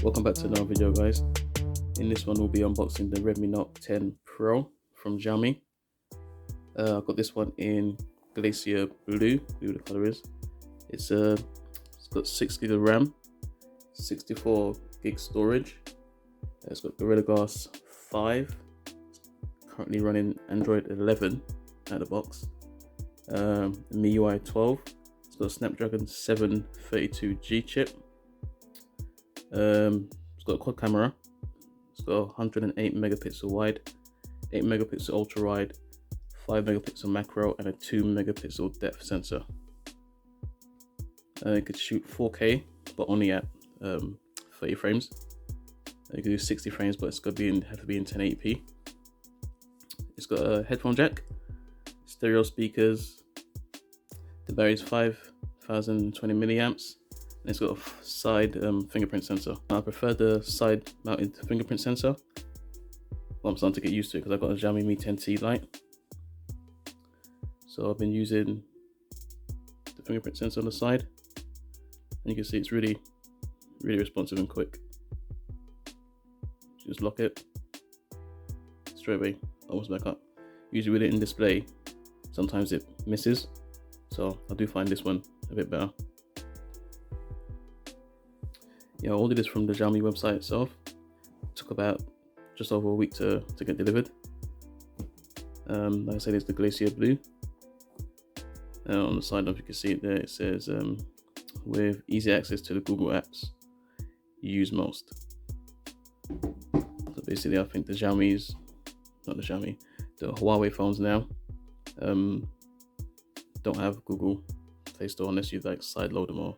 Welcome back to another video, guys. In this one we'll be unboxing the Redmi Note 10 Pro from Xiaomi. I've got this one in Glacier Blue, the color is. It's got 6 GB of RAM, 64 GB storage. It's got Gorilla Glass 5, currently running Android 11 out of the box. MIUI 12. It's got a Snapdragon 732G chip. It's got a quad camera. It's got 108 megapixel wide, 8 megapixel ultra wide, 5 megapixel macro, and a 2 megapixel depth sensor. It could shoot 4K, but only at 30 frames. You can do 60 frames, but it's got to have to be in 1080p. It's got a headphone jack, stereo speakers. The battery is 5020 milliamps. And it's got a side fingerprint sensor. I prefer the side mounted fingerprint sensor. Well, I'm starting to get used to it because I've got a Xiaomi Mi 10T Lite. So I've been using the fingerprint sensor on the side. And you can see it's really responsive and quick. Just lock it, straight away, almost back up. Usually with it in display, sometimes it misses. So I do find this one a bit better. Yeah, I ordered this from the Xiaomi website itself. It took about just over a week to get delivered. Like I said, it's the Glacier Blue. On the side, if you can see it there, it says with easy access to the Google apps you use most. So basically, I think the Huawei phones now don't have Google Play Store unless you like sideload them or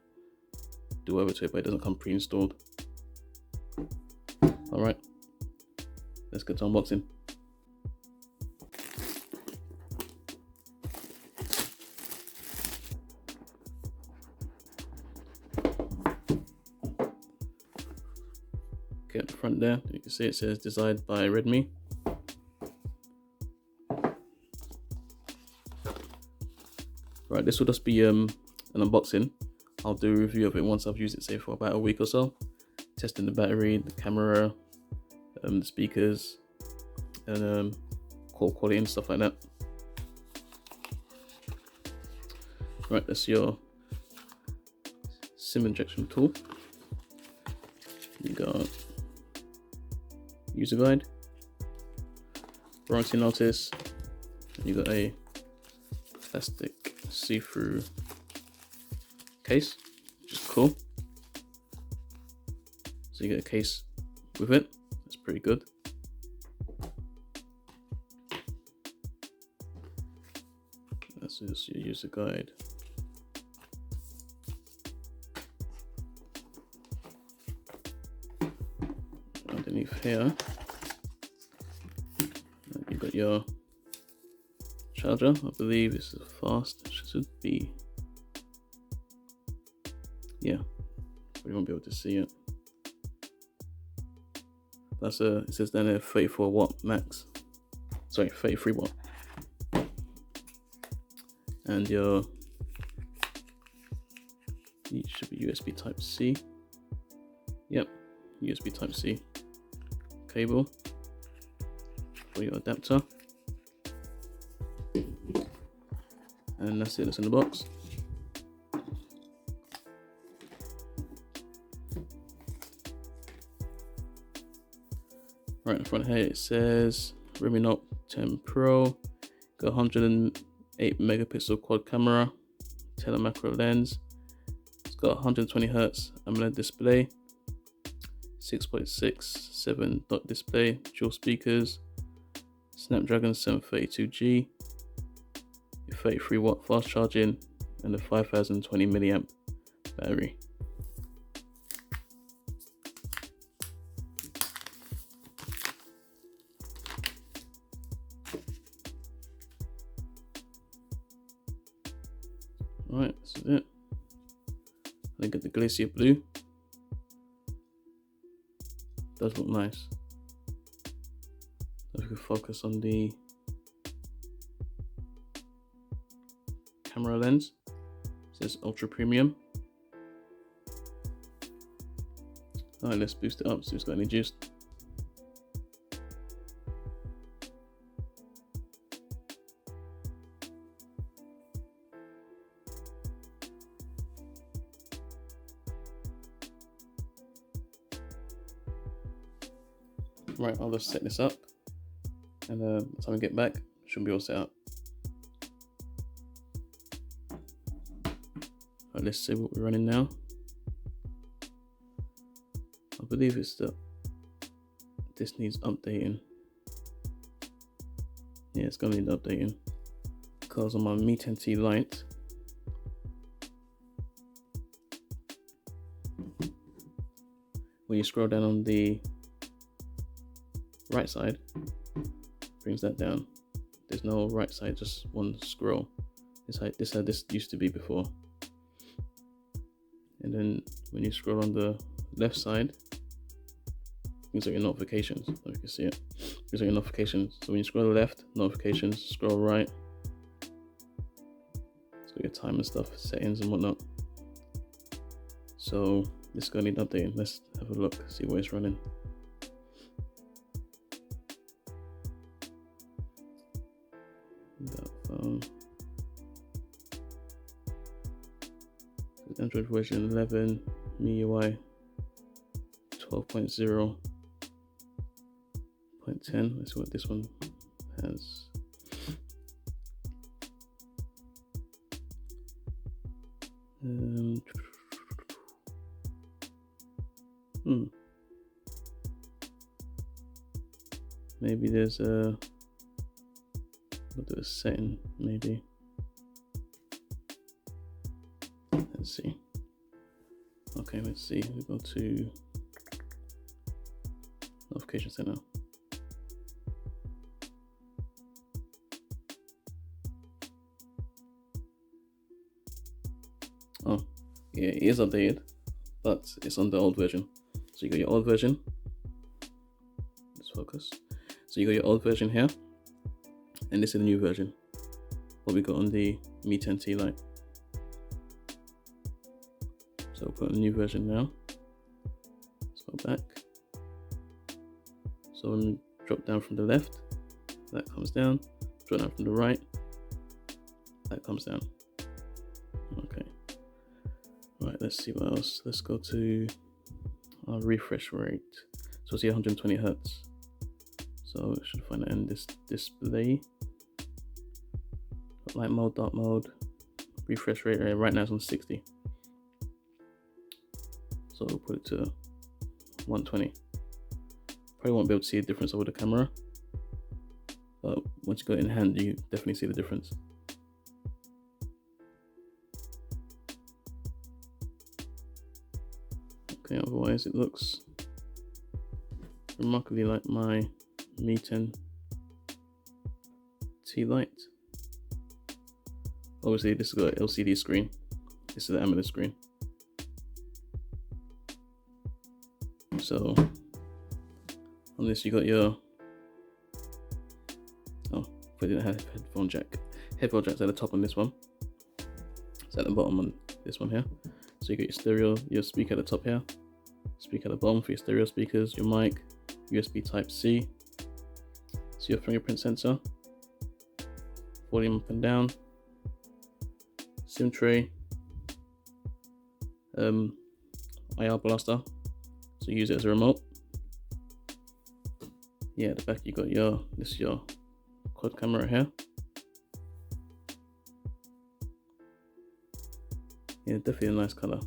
do over to it, but it doesn't come pre-installed. All right, let's get to unboxing. Okay, at the front there, you can see it says designed by Redmi. Right, this will just be an unboxing. I'll do a review of it once I've used it, say for about a week or so, testing the battery, the camera, the speakers, and call quality and stuff like that. Right, that's your SIM injection tool. You got user guide, warranty notice, and you got a plastic see-through case, which is cool. So you get a case with it. That's pretty good. That's just your user guide. Underneath here, you've got your charger. I believe this is fast. It should be. Yeah, you won't be able to see it. That's it says down there 34 watt max. Sorry, 33 watt. And it should be USB Type C. Yep, USB Type C cable for your adapter. And that's it, that's in the box. Right in front here it says Redmi Note 10 Pro, got 108 megapixel quad camera, telemacro lens. It's got 120 Hz AMOLED display, 6.67 dot display, dual speakers, Snapdragon 732G, 33 watt fast charging, and a 5020 milliamp battery. Right, this is it. I get the Glacier Blue. Does look nice. If we can focus on the camera lens, it says ultra premium. Alright, let's boost it up, see if it's got any juice. Right, I'll just set this up, and by the time we get back, should be all set up. Right, let's see what we're running now. I believe it's that this needs updating. Yeah, it's gonna need updating because on my Mi 10T Lite, when you scroll down on the right side, brings that down. There's no right side, just one scroll. This how this used to be before. And then when you scroll on the left side, things like your notifications. So you can see it. These are your notifications. So when you scroll left, notifications. Scroll right, it's got your time and stuff, settings and whatnot. So this is gonna need updating. Let's have a look, see where it's running. That phone. Android version 11, MIUI 12.0.10. Let's see what this one has. Maybe there's a setting, maybe. Let's see. Okay, let's see. We go to notification center. Oh, yeah, it is updated, but it's on the old version. So you got your old version. Let's focus. So you got your old version here, and this is the new version. What we got on the Mi 10T Lite. So we'll put a new version now. Let's go back. So when we drop down from the left, that comes down. Drop down from the right, that comes down. Okay. Right, let's see what else. Let's go to our refresh rate. So see 120 Hertz. So we should find that in this display. Light mode, dark mode, refresh rate right now is on 60. So we'll put it to 120. Probably won't be able to see a difference over the camera, but once you got it in hand, you definitely see the difference. Okay, otherwise it looks remarkably like my Mi 10T Lite. Obviously this has got an LCD screen. This is the AMOLED screen. So on this you got your, but it didn't have headphone jack. Headphone jack's at the top on this one. It's at the bottom on this one here. So you got your stereo, your speaker at the top here, speaker at the bottom for your stereo speakers, your mic, USB Type C. So your fingerprint sensor, volume up and down, SIM tray, IR blaster. So use it as a remote. Yeah, at the back you got this is your quad camera here. Yeah, definitely a nice color.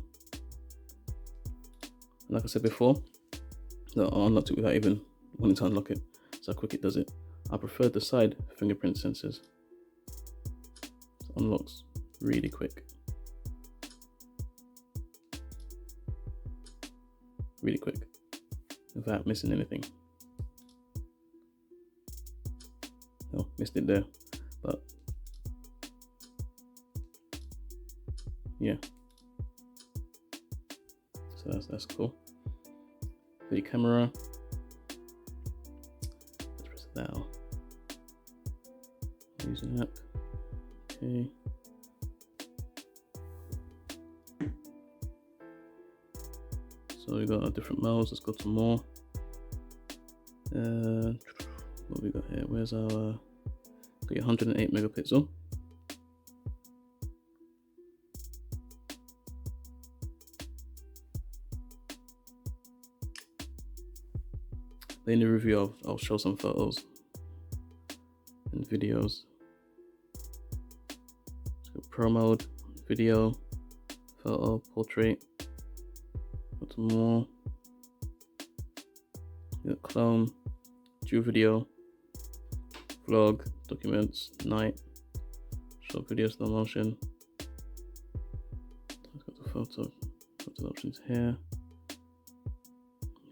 Like I said before, I unlocked it without even wanting to unlock it. That's how quick it does it. I prefer the side fingerprint sensors. It unlocks really quick. Really quick, without missing anything. Oh, missed it there, but yeah. So that's cool. For your camera, let's press that. Use an app. Okay. So So we got our different models. Let's go to more. What we got here? Where's our got your 108 megapixel. But in the review, I'll show some photos and videos. So Pro mode, video, photo, portrait. Go to more. We got clone, dual video, vlog, documents, night, short video, slow motion. Let's go to photo options here.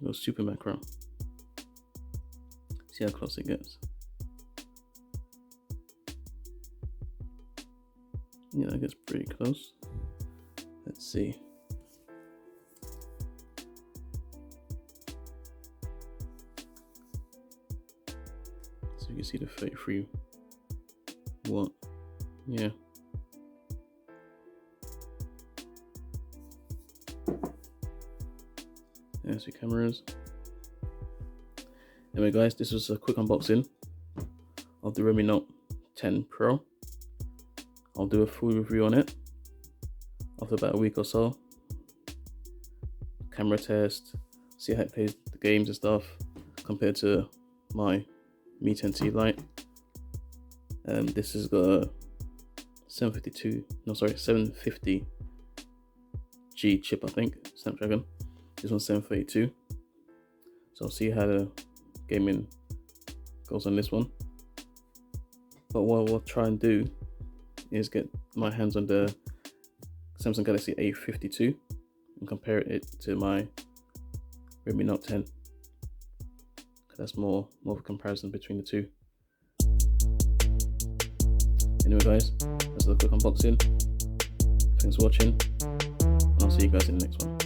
Go super macro. See how close it gets. Yeah, that gets pretty close. Let's see. So you can see the 33 watt. Yeah. There's your cameras. Anyway guys, this was a quick unboxing of the Redmi Note 10 Pro. I'll do a full review on it after about a week or so. Camera test, see how it plays the games and stuff compared to my Mi 10T Lite. This has got a 750G chip, I think, Snapdragon. This one's 732. So I'll see how the gaming goes on this one. But what we'll try and do is get my hands on the Samsung Galaxy A52 and compare it to my Redmi Note 10. That's more of a comparison between the two. Anyway guys, that's a quick unboxing. Thanks for watching, and I'll see you guys in the next one.